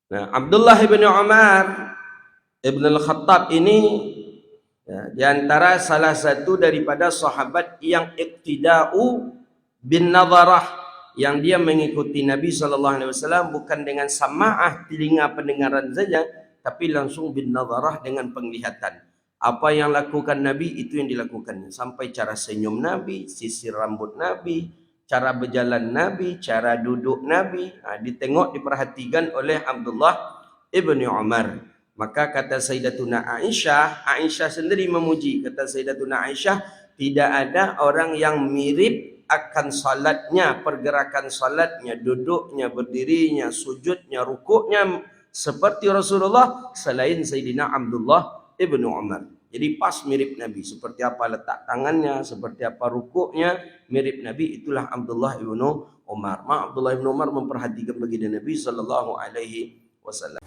Nah, Abdullah ibn Umar ibn al-Khattab ini di antara salah satu daripada sahabat yang iqtida'u bin nadharah, yang dia mengikuti Nabi SAW bukan dengan sama'ah telinga pendengaran saja, tapi langsung bin nadharah dengan penglihatan. Apa yang lakukan Nabi itu yang dilakukannya, sampai cara senyum Nabi, sisir rambut Nabi, cara berjalan Nabi, cara duduk Nabi, ditengok, diperhatikan oleh Abdullah ibn Umar. Maka kata Sayyidatuna Aisyah, Aisyah sendiri memuji, kata Sayyidatuna Aisyah, tidak ada orang yang mirip akan salatnya, pergerakan salatnya, duduknya, berdirinya, sujudnya, rukuknya seperti Rasulullah selain Sayyidina Abdullah ibn Umar. Jadi pas mirip Nabi, seperti apa letak tangannya, seperti apa rukuknya, mirip Nabi. Itulah Abdullah ibn Umar. Abdullah ibn Umar memperhatikan baginda Nabi sallallahu alaihi wasallam.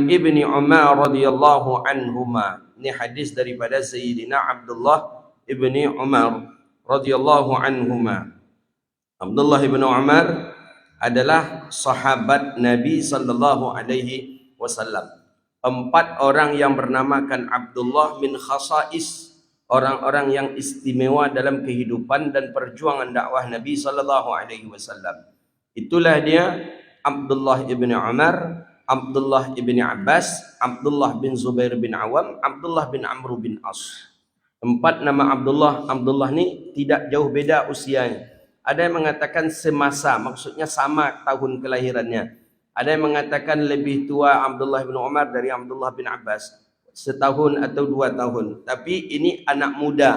Ibni Umar radhiyallahu anhuma. Ini hadis daripada Sayyidina Abdullah ibni Umar radhiyallahu anhuma. Abdullah ibn Umar adalah sahabat Nabi sallallahu alaihi wasallam. 4 orang yang bernamakan Abdullah min khasais, orang-orang yang istimewa dalam kehidupan dan perjuangan dakwah Nabi sallallahu alaihi wasallam. Itulah dia Abdullah ibn Umar, Abdullah ibn Abbas, Abdullah bin Zubair bin Awam, Abdullah bin Amr bin As. 4 nama Abdullah ni tidak jauh beda usianya. Ada yang mengatakan semasa, maksudnya sama tahun kelahirannya. Ada yang mengatakan lebih tua Abdullah bin Umar dari Abdullah bin Abbas, setahun atau 2 tahun. Tapi ini anak muda.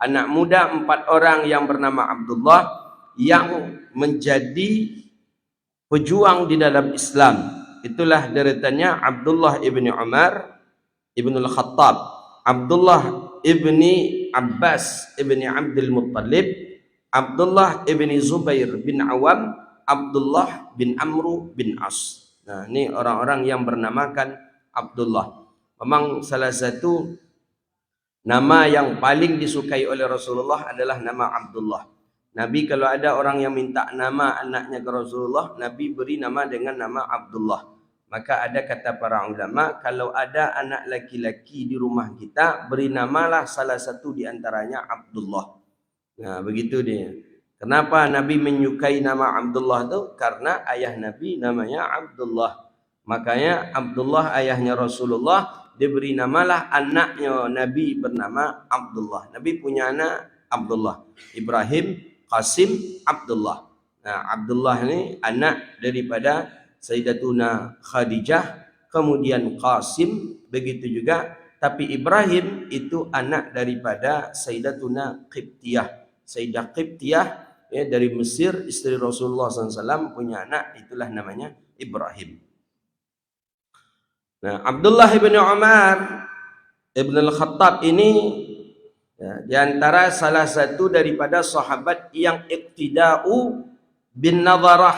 Anak muda 4 orang yang bernama Abdullah yang menjadi pejuang di dalam Islam. Itulah deretannya Abdullah ibni Umar ibn al-Khattab, Abdullah ibni Abbas ibni Abdul Muttalib, Abdullah ibni Zubair bin Awam, Abdullah bin Amr bin As. Nah, ini orang-orang yang bernamakan Abdullah. Memang salah satu nama yang paling disukai oleh Rasulullah adalah nama Abdullah. Nabi kalau ada orang yang minta nama anaknya ke Rasulullah, Nabi beri nama dengan nama Abdullah. Maka ada kata para ulama, kalau ada anak laki-laki di rumah kita, beri namalah salah satu di antaranya Abdullah. Nah, begitu dia. Kenapa Nabi menyukai nama Abdullah itu? Karena ayah Nabi namanya Abdullah. Makanya Abdullah ayahnya Rasulullah, diberi namalah anaknya Nabi bernama Abdullah. Nabi punya anak Abdullah, Ibrahim, Qasim, Abdullah. Nah, Abdullah ini anak daripada Sayyidatuna Khadijah, kemudian Qasim, begitu juga. Tapi Ibrahim itu anak daripada Sayyidatuna Qibtiyah. Sayyidah Qibtiyah ya, dari Mesir, istri Rasulullah SAW, punya anak, itulah namanya Ibrahim. Nah, Abdullah ibn Umar ibn al-Khattab ini ya, di antara salah satu daripada sahabat yang iqtida'u bin nadharah,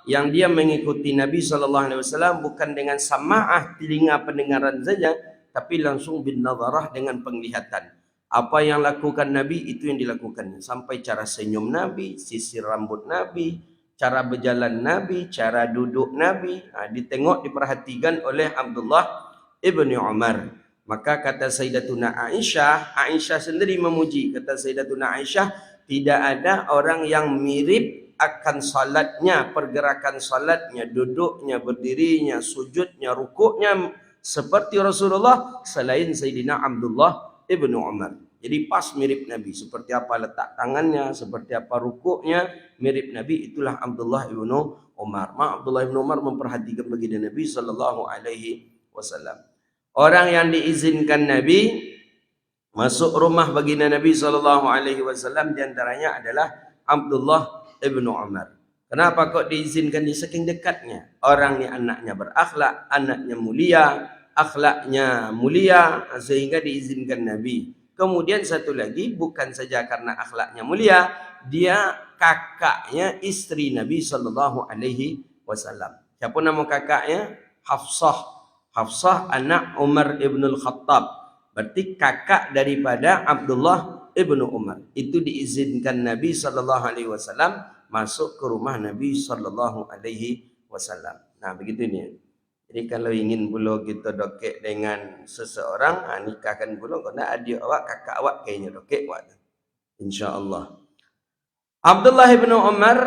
yang dia mengikuti Nabi SAW bukan dengan sama'ah telinga pendengaran saja, tapi langsung bin nadharah dengan penglihatan. Apa yang lakukan Nabi itu yang dilakukannya, sampai cara senyum Nabi, sisir rambut Nabi, cara berjalan Nabi, cara duduk Nabi, ditengok, diperhatikan oleh Abdullah ibn Umar. Maka kata Sayyidatuna Aisyah, Aisyah sendiri memuji, kata Sayyidatuna Aisyah, tidak ada orang yang mirip akan salatnya, pergerakan salatnya, duduknya, berdirinya, sujudnya, rukuknya seperti Rasulullah selain Sayyidina Abdullah ibn Umar. Jadi pas mirip Nabi, seperti apa letak tangannya, seperti apa rukuknya, mirip Nabi. Itulah Abdullah ibn Umar. Abdullah ibn Umar memperhatikan baginda Nabi sallallahu alaihi wasallam. Orang yang diizinkan Nabi masuk rumah baginda Nabi sallallahu alaihi wasallam di antaranya adalah Abdullah ibn Umar. Kenapa kok diizinkan? Di saking dekatnya. Orang ni anaknya berakhlak, anaknya mulia, akhlaknya mulia, sehingga diizinkan Nabi. Kemudian satu lagi, bukan saja karena akhlaknya mulia, dia kakaknya istri Nabi sallallahu alaihi wasallam. Siapa nama kakaknya? Hafsah. Hafsah anak Umar ibn al-Khattab. Berarti kakak daripada Abdullah ibnu Umar. Itu diizinkan Nabi sallallahu alaihi wasallam masuk ke rumah Nabi sallallahu alaihi wasallam. Nah, begitu ini. Jadi kalau ingin pula kita dokek dengan seseorang, nikahkan pula kena adik awak, kakak awak kayaknya dokek awak. Insya-Allah. Abdullah bin Umar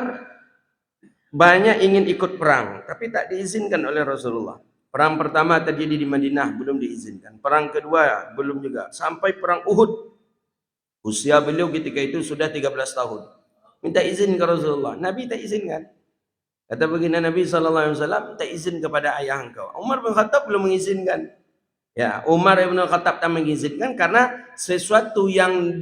banyak ingin ikut perang, tapi tak diizinkan oleh Rasulullah. Perang pertama terjadi di Madinah, belum diizinkan. Perang kedua, belum juga. Sampai perang Uhud. Usia beliau ketika itu sudah 13 tahun. Minta izin ke Rasulullah. Nabi tak izinkan. Kata baginda Nabi SAW, tak izin kepada ayah engkau. Umar bin Khattab belum mengizinkan. Ya, Umar bin Khattab tak mengizinkan karena sesuatu yang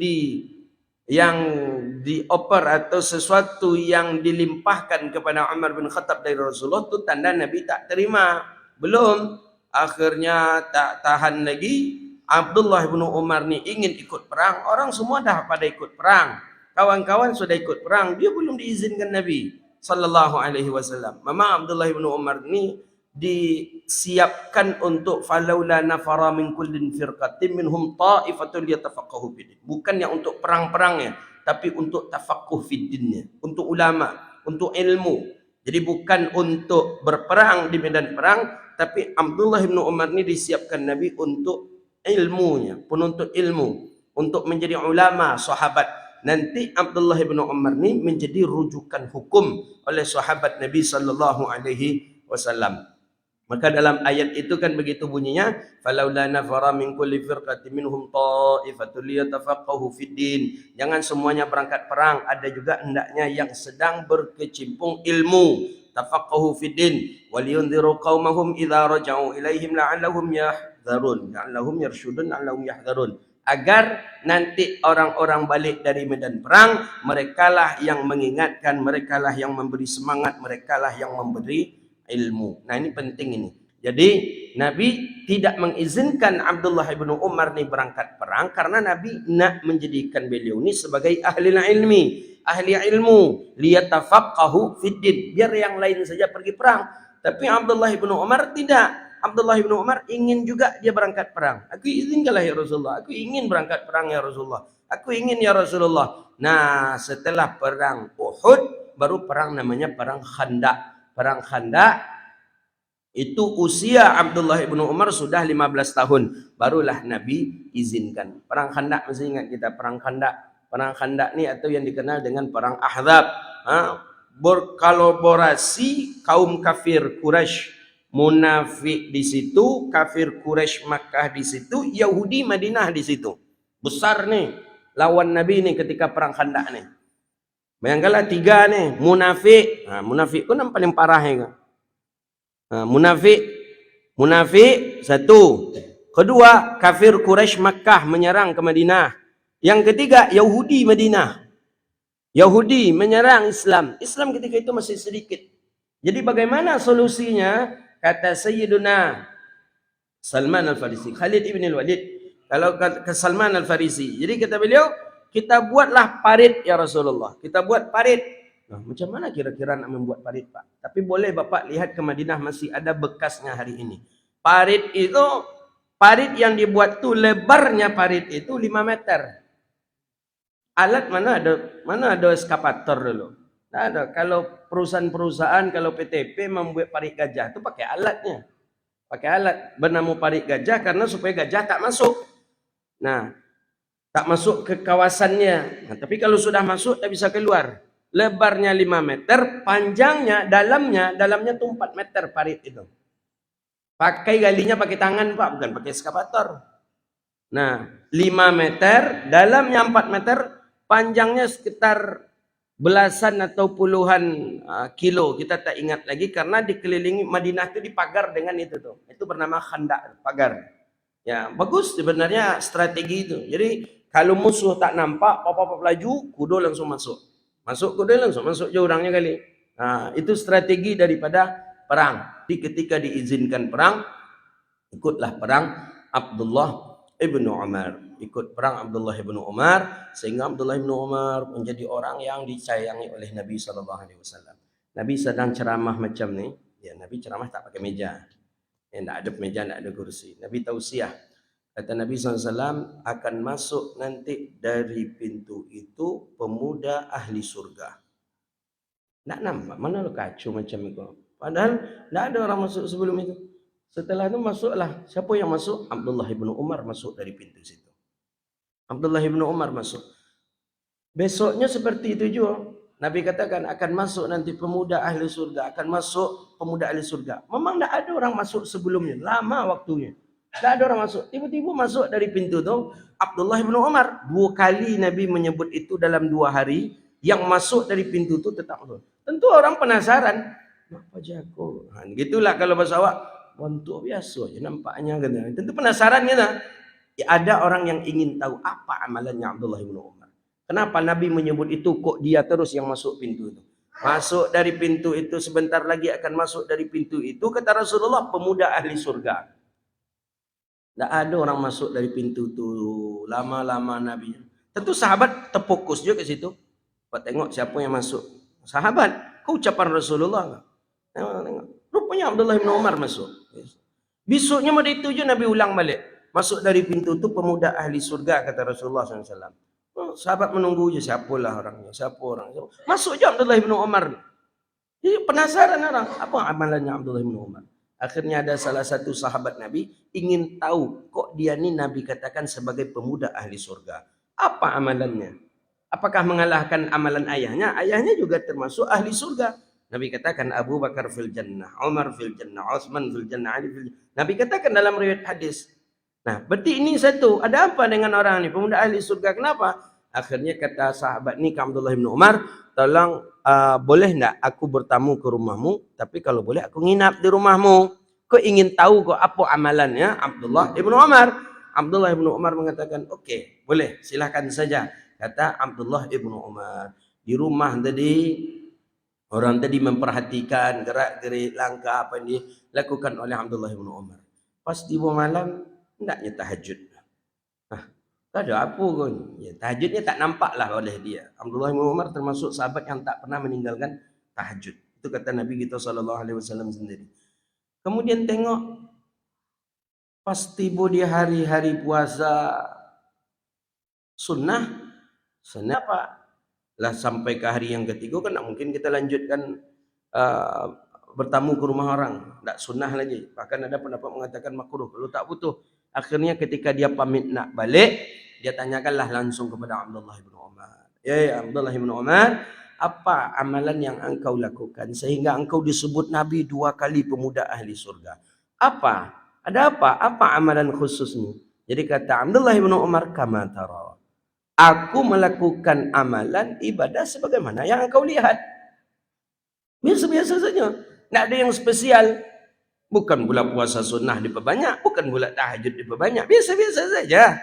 dioper atau sesuatu yang dilimpahkan kepada Umar bin Khattab dari Rasulullah itu tanda Nabi tak terima. Belum. Akhirnya tak tahan lagi. Abdullah bin Umar ni ingin ikut perang. Orang semua dah pada ikut perang. Kawan-kawan sudah ikut perang. Dia belum diizinkan Nabi sallallahu alaihi wasallam. Memang Abdullah bin Umar ni disiapkan untuk falaula nafara min kullin firqatin minhum ta'ifatun yatafaqahu fid din. Bukan yang untuk perang-perangnya, tapi untuk tafaqquh fid dinnya, untuk ulama, untuk ilmu. Jadi bukan untuk berperang di medan perang, tapi Abdullah bin Umar ni disiapkan Nabi untuk ilmunya, penuntut ilmu, untuk menjadi ulama sahabat. Nanti Abdullah bin Umar ni menjadi rujukan hukum oleh sahabat Nabi sallallahu alaihi wasallam. Maka dalam ayat itu kan begitu bunyinya, falaula nafara min kulli firqatin minhum ta'ifatun liyatafaqahu fid din. Jangan semuanya berangkat perang, ada juga hendaknya yang sedang berkecimpung ilmu, tafaqahu fid din, waliyunziru qaumahum idza raja'u ilaihim la'allahum yahdharun, la'allahum yarshudun, la'allahum yahdharun. Agar nanti orang-orang balik dari medan perang, merekalah yang mengingatkan, merekalah yang memberi semangat, merekalah yang memberi ilmu. Nah, ini penting ini. Jadi Nabi tidak mengizinkan Abdullah bin Umar ni berangkat perang karena Nabi nak menjadikan beliau ni sebagai ahli ilmu, liyatafaqahu fid din, biar yang lain saja pergi perang. Tapi Abdullah bin Umar tidak. Abdullah bin Umar ingin juga dia berangkat perang. Aku izinkanlah ya Rasulullah. Aku ingin berangkat perang ya Rasulullah. Aku ingin ya Rasulullah. Nah, setelah perang Uhud, baru perang namanya perang Khandaq. Perang Khandaq itu usia Abdullah bin Umar sudah 15 tahun. Barulah Nabi izinkan. Perang Khandaq, masih ingat kita perang Khandaq. Perang Khandaq ni atau yang dikenal dengan perang Ahzab. Berkolaborasi kaum kafir Quraisy, munafik di situ, kafir Quraisy Makkah di situ, Yahudi Madinah di situ. Besar nih lawan Nabi nih ketika perang Khandaq nih. Bayangkanlah tiga nih, munafik. Munafik pun yang paling parah ya. Munafik satu. Kedua, kafir Quraisy Makkah menyerang ke Madinah. Yang ketiga, Yahudi Madinah. Yahudi menyerang Islam. Islam ketika itu masih sedikit. Jadi bagaimana solusinya? Kata Sayyiduna Salman Al-Farisi, Khalid ibn al-Walid, kalau ke Salman Al-Farisi, jadi kata beliau, kita buatlah parit ya Rasulullah, kita buat parit. Nah, macam mana kira-kira nak membuat parit, Pak? Tapi boleh Bapak lihat ke Madinah masih ada bekasnya hari ini. Parit itu, parit yang dibuat tu lebarnya parit itu 5 meter. Alat mana ada eskapator dulu. Tidak ada. Kalau perusahaan-perusahaan, kalau PTP membuat parit gajah itu pakai alatnya. Pakai alat bernama parit gajah karena supaya gajah tak masuk. Nah, tak masuk ke kawasannya. Nah, tapi kalau sudah masuk tak bisa keluar. Lebarnya 5 meter, panjangnya, dalamnya tuh 4 meter parit itu. Pakai galinya pakai tangan Pak, bukan pakai eskapator. Nah, 5 meter, dalamnya 4 meter, panjangnya sekitar belasan atau puluhan kilo, kita tak ingat lagi karena dikelilingi Madinah itu dipagar dengan itu tuh. Itu bernama Khandaq, pagar. Ya, bagus sebenarnya strategi itu. Jadi kalau musuh tak nampak, pop laju, kudo langsung masuk. Masuk kudo langsung masuk jurangnya kali. Nah, itu strategi daripada perang. Jadi ketika diizinkan perang, ikutlah perang Abdullah ibnu Umar. Ikut perang Abdullah ibnu Umar, sehingga Abdullah ibnu Umar menjadi orang yang disayangi oleh Nabi SAW. Nabi sedang ceramah macam ni, ya Nabi ceramah tak pakai meja, tidak ada meja, tidak ada kursi. Nabi tausiah, Kata Nabi SAW, akan masuk nanti dari pintu itu pemuda ahli surga. Tak nampak, mana lo kacau macam itu. Padahal tak ada orang masuk sebelum itu. Setelah itu masuklah. Siapa yang masuk? Abdullah ibn Umar masuk dari pintu situ. Abdullah ibn Umar masuk. Besoknya seperti itu juga. Nabi katakan akan masuk nanti pemuda ahli surga. Akan masuk pemuda ahli surga. Memang tak ada orang masuk sebelumnya. Lama waktunya. Tak ada orang masuk. Tiba-tiba masuk dari pintu tu Abdullah ibn Umar. 2 kali Nabi menyebut itu dalam 2 hari. Yang masuk dari pintu tu tetap masuk. Tentu orang penasaran. Apa jago? Gitulah kalau bahasa awak. Untuk biasa je nampaknya. Tentu penasaran kita. Ada orang yang ingin tahu apa amalannya Abdullah ibn Umar. Kenapa Nabi menyebut itu kok dia terus yang masuk pintu itu? Masuk dari pintu itu sebentar lagi akan masuk dari pintu itu. Kata Rasulullah pemuda ahli surga. Tak ada orang masuk dari pintu tu lama-lama Nabi. Tentu sahabat terfokus juga ke situ. Buat tengok siapa yang masuk. Sahabat, kau ucapan Rasulullah. Tengok. Rupanya Abdullah bin Umar masuk. Besoknya pada itu je Nabi ulang balik. Masuk dari pintu tu pemuda ahli surga kata Rasulullah SAW. Sahabat menunggu je siapalah orangnya. Siapa orang. Masuk je Abdullah bin Umar. Jadi penasaran orang. Apa amalannya Abdullah bin Umar? Akhirnya ada salah satu sahabat Nabi ingin tahu kok dia ni Nabi katakan sebagai pemuda ahli surga. Apa amalannya? Apakah mengalahkan amalan ayahnya? Ayahnya juga termasuk ahli surga. Nabi katakan Abu Bakar fil jannah, Umar fil jannah, Utsman fil jannah, Ali fil jannah. Nabi katakan dalam riwayat hadis. Nah, berarti ini satu. Ada apa dengan orang ni? Pemuda ahli surga. Kenapa? Akhirnya kata sahabat ni ke Abdullah bin Umar, tolong boleh tak aku bertamu ke rumahmu? Tapi kalau boleh aku nginap di rumahmu. Kau ingin tahu kok apa amalannya Abdullah bin Umar? Abdullah bin Umar mengatakan, okey, boleh, silakan saja. Kata Abdullah bin Umar. Di rumah tadi, orang tadi memperhatikan gerak-gerik langkah apa yang dilakukan oleh Abdullah bin Umar. Pas tiba malam, hendaknya tahajud. Tak ada apa pun. Ya, tahajudnya tak nampaklah oleh dia. Abdullah bin Umar termasuk sahabat yang tak pernah meninggalkan tahajud. Itu kata Nabi kita SAW sendiri. Kemudian tengok pas tiba di hari-hari puasa sunnah apa? Lah sampai ke hari yang ketiga kan tak mungkin kita lanjutkan bertamu ke rumah orang. Tak sunnah lagi. Bahkan ada pendapat mengatakan makruh. Kalau tak butuh. Akhirnya ketika dia pamit nak balik, dia tanyakanlah langsung kepada Abdullah bin Umar. Ya Abdullah bin Umar, apa amalan yang engkau lakukan sehingga engkau disebut Nabi 2 kali pemuda ahli surga? Apa? Ada apa? Apa amalan khususmu? Jadi kata Abdullah bin Umar, kama tara. Aku melakukan amalan ibadah sebagaimana yang engkau lihat. Biasa-biasa saja. Tak ada yang spesial. Bukan pula puasa sunnah diperbanyak. Bukan pula tahajud diperbanyak. Biasa-biasa saja.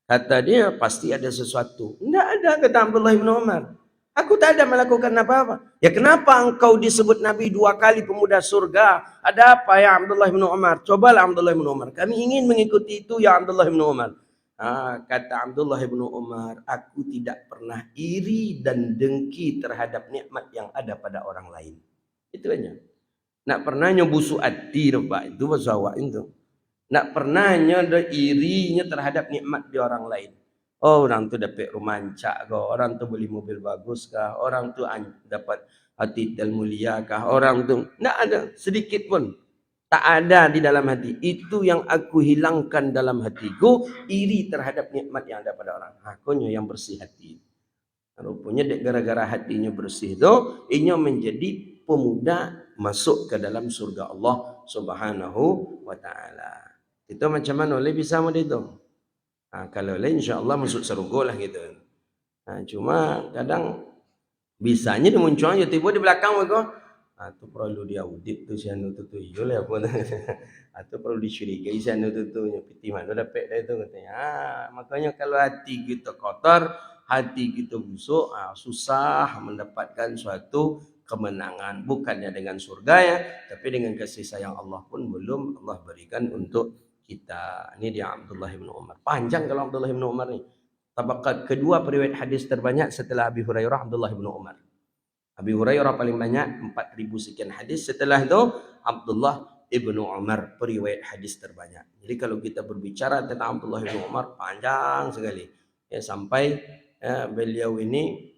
Kata dia, pasti ada sesuatu. Tidak ada, kata Abdullah bin Umar. Aku tak ada melakukan apa-apa. Ya kenapa engkau disebut Nabi 2 kali pemuda surga? Ada apa ya Abdullah bin Umar? Cobalah Abdullah bin Umar. Kami ingin mengikuti itu ya Abdullah bin Umar. Kata Abdullah bin Umar, aku tidak pernah iri dan dengki terhadap nikmat yang ada pada orang lain. Itu aja. Nak pernahnya busuk hati Pak, itu bahasa awak itu. Nak pernahnya ada irinya terhadap nikmat di orang lain. Oh, orang tu dapat rumah ancak kah, orang tu beli mobil bagus kah, orang tu dapat hati dan mulia kah, orang tu tak ada sedikit pun. Tak ada di dalam hati. Itu yang aku hilangkan dalam hatiku, iri terhadap nikmat yang ada pada orang. Akunya yang bersih hati. Rupanya gara-gara hatinya bersih tu, ianya menjadi pemuda masuk ke dalam surga Allah Subhanahu wa taala. Itu macam mana boleh bisa model itu? Kalau boleh insya-Allah masuk surga lah gitu. Cuma kadang bisanya dia muncul aja tiba di belakang mereka. Tu perlu dia audit tu si anu tu iyalah apa. Atau perlu dicurigai si anu tu piti mana dapat dah itu katanya. Makanya kalau hati kita kotor, hati kita busuk, susah mendapatkan suatu kemenangan. Bukannya dengan surga ya, tapi dengan kasih sayang Allah pun belum Allah berikan untuk kita. Ini dia Abdullah bin Umar. Panjang kalau Abdullah bin Umar ni. Tabaqat kedua periwayat hadis terbanyak setelah Abi Hurairah, Abdullah bin Umar. Abi Hurairah paling banyak 4000 sekian hadis. Setelah itu Abdullah ibnu Umar, periwayat hadis terbanyak. Jadi kalau kita berbicara tentang Abdullah ibnu Umar panjang sekali, ya, sampai beliau ini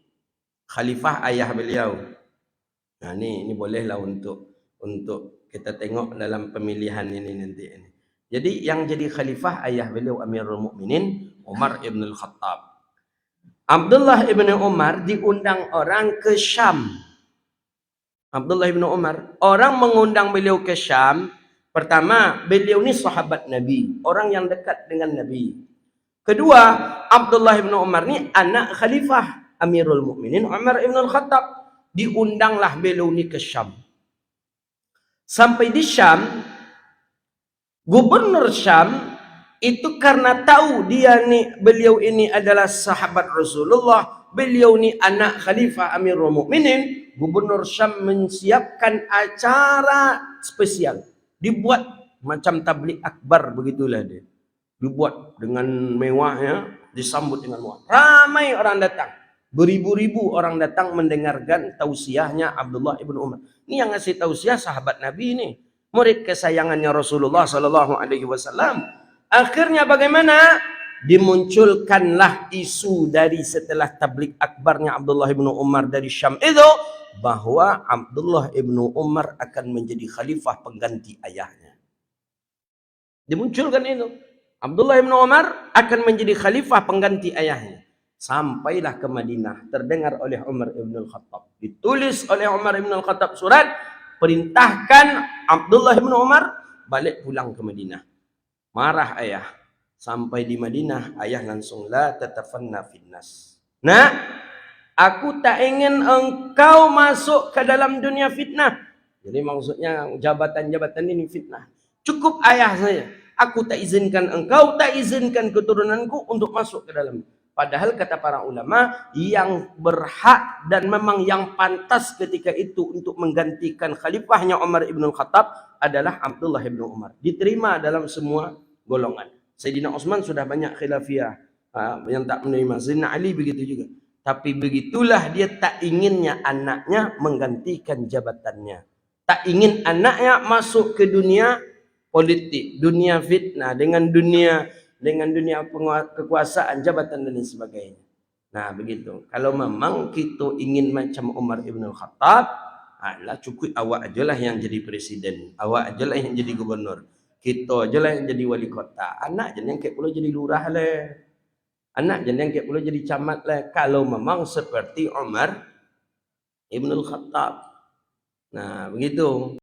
khalifah ayah beliau. Nah ini bolehlah untuk kita tengok dalam pemilihan ini nanti ini. Jadi yang jadi khalifah ayah beliau Amirul Mukminin Umar ibn al-Khattab. Abdullah ibn Umar diundang orang ke Syam. Abdullah ibn Umar, orang mengundang beliau ke Syam. Pertama, beliau ni sahabat Nabi, orang yang dekat dengan Nabi. Kedua, Abdullah ibn Umar ni anak khalifah Amirul Mukminin Umar ibn al-Khattab. Diundanglah beliau ni ke Syam. Sampai di Syam, gubernur Syam itu karena tahu beliau ini adalah sahabat Rasulullah, beliau ni anak khalifah Amirul Mukminin, gubernur Syam menyiapkan acara spesial. Dibuat macam tabligh akbar begitulah dia. Dibuat dengan mewahnya, disambut dengan mewah. Ramai orang datang. Beribu-ribu orang datang mendengarkan tausiahnya Abdullah ibn Umar. Ini yang ngasih tausiah sahabat Nabi ini, murid kesayangannya Rasulullah sallallahu alaihi wasallam. Akhirnya bagaimana? Dimunculkanlah isu dari setelah tabligh akbarnya Abdullah ibn Umar dari Syam itu, bahwa Abdullah ibn Umar akan menjadi khalifah pengganti ayahnya. Dimunculkan itu. Abdullah ibn Umar akan menjadi khalifah pengganti ayahnya. Sampailah ke Madinah, terdengar oleh Umar ibn al-Khattab. Ditulis oleh Umar ibn al-Khattab surat, perintahkan Abdullah ibn Umar balik pulang ke Madinah. Marah ayah. Sampai di Madinah, ayah langsung la tatafanna finnas. Nah, aku tak ingin engkau masuk ke dalam dunia fitnah. Jadi maksudnya jabatan-jabatan ini fitnah. Cukup ayah saya. Aku tak izinkan engkau, tak izinkan keturunanku untuk masuk ke dalam. Padahal kata para ulama, yang berhak dan memang yang pantas ketika itu untuk menggantikan khalifahnya Umar ibn al-Khattab adalah Abdullah ibn Umar. Diterima dalam semua golongan. Sayyidina Utsman sudah banyak khilafiyah yang tak menerima. Sayyidina Ali begitu juga. Tapi begitulah dia tak inginnya anaknya menggantikan jabatannya. Tak ingin anaknya masuk ke dunia politik, dunia fitnah, dengan dunia kekuasaan, jabatan dan lain sebagainya. Nah begitu. Kalau memang kita ingin macam Umar ibn al-Khattab, cukup awak aja lah yang jadi presiden, awak aja lah yang jadi gubernur, kita aja lah yang jadi wali kota, anak je yang kayak pula jadi lurah lah, anak je yang kayak pula jadi camat lah. Kalau memang seperti Umar ibn al-Khattab. Nah begitu.